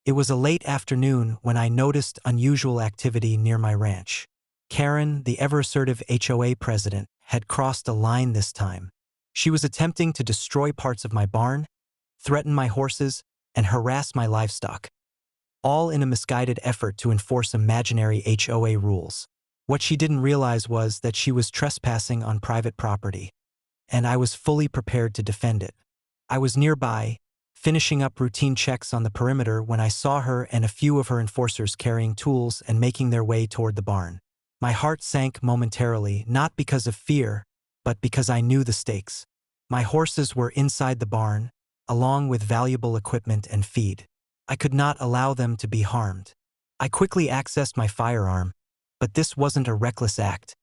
It was a late afternoon when I noticed unusual activity near my ranch. Karen, the ever-assertive HOA president, had crossed a line this time. She was attempting to destroy parts of my barn, threaten my horses, and harass my livestock, all in a misguided effort to enforce imaginary HOA rules. What she didn't realize was that she was trespassing on private property, and I was fully prepared to defend it. I was nearby, finishing up routine checks on the perimeter when I saw her and a few of her enforcers carrying tools and making their way toward the barn. My heart sank momentarily, not because of fear, but because I knew the stakes. My horses were inside the barn, along with valuable equipment and feed. I could not allow them to be harmed. I quickly accessed my firearm, but this wasn't a reckless act.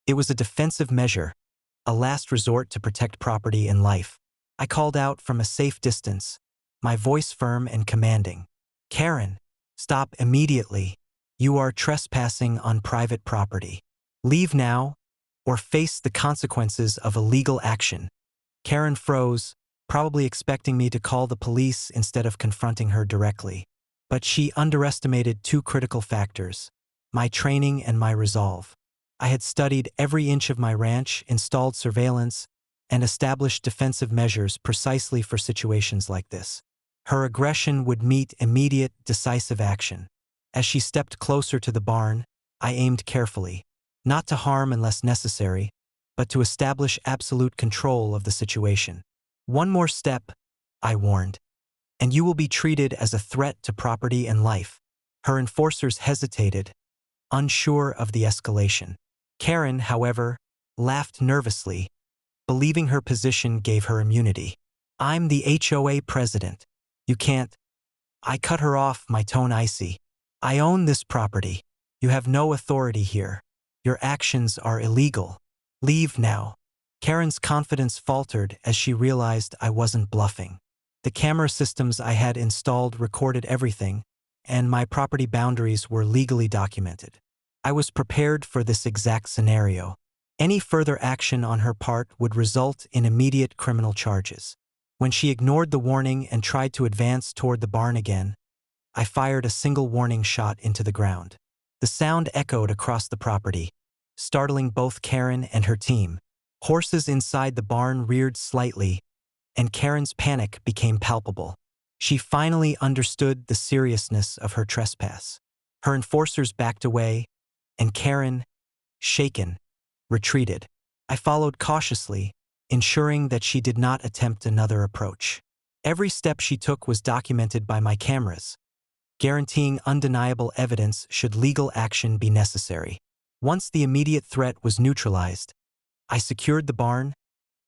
It was a defensive measure, a last resort to protect property and life. I called out from a safe distance, my voice firm and commanding. "Karen, stop immediately. You are trespassing on private property. Leave now, or face the consequences of illegal action." Karen froze, probably expecting me to call the police instead of confronting her directly. But she underestimated two critical factors: my training and my resolve. I had studied every inch of my ranch, installed surveillance, and established defensive measures precisely for situations like this. Her aggression would meet immediate, decisive action. As she stepped closer to the barn, I aimed carefully, not to harm unless necessary, but to establish absolute control of the situation. "One more step," I warned, "and you will be treated as a threat to property and life." Her enforcers hesitated, unsure of the escalation. Karen, however, laughed nervously, believing her position gave her immunity. "I'm the HOA president. You can't—" I cut her off, my tone icy. "I own this property. You have no authority here. Your actions are illegal. Leave now." Karen's confidence faltered as she realized I wasn't bluffing. The camera systems I had installed recorded everything, and my property boundaries were legally documented. I was prepared for this exact scenario. Any further action on her part would result in immediate criminal charges. When she ignored the warning and tried to advance toward the barn again, I fired a single warning shot into the ground. The sound echoed across the property, startling both Karen and her team. Horses inside the barn reared slightly, and Karen's panic became palpable. She finally understood the seriousness of her trespass. Her enforcers backed away, and Karen, shaken, retreated. I followed cautiously, ensuring that she did not attempt another approach. Every step she took was documented by my cameras, guaranteeing undeniable evidence should legal action be necessary. Once the immediate threat was neutralized, I secured the barn,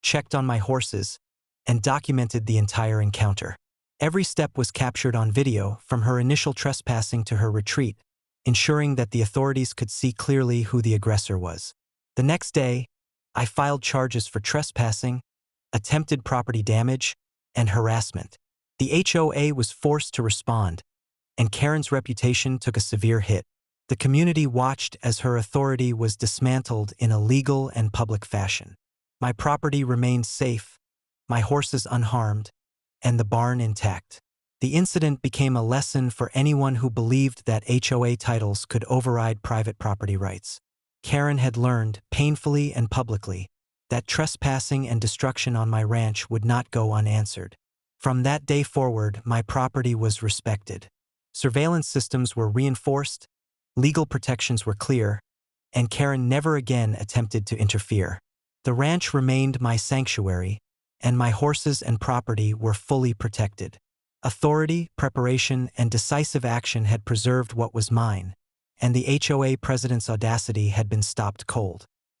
checked on my horses, and documented the entire encounter. Every step was captured on video, from her initial trespassing to her retreat, ensuring that the authorities could see clearly who the aggressor was. The next day, I filed charges for trespassing, attempted property damage, and harassment. The HOA was forced to respond, and Karen's reputation took a severe hit. The community watched as her authority was dismantled in a legal and public fashion. My property remained safe, my horses unharmed, and the barn intact. The incident became a lesson for anyone who believed that HOA titles could override private property rights. Karen had learned, painfully and publicly, that trespassing and destruction on my ranch would not go unanswered. From that day forward, my property was respected. Surveillance systems were reinforced, legal protections were clear, and Karen never again attempted to interfere. The ranch remained my sanctuary, and my horses and property were fully protected. Authority, preparation, and decisive action had preserved what was mine, and the HOA president's audacity had been stopped cold.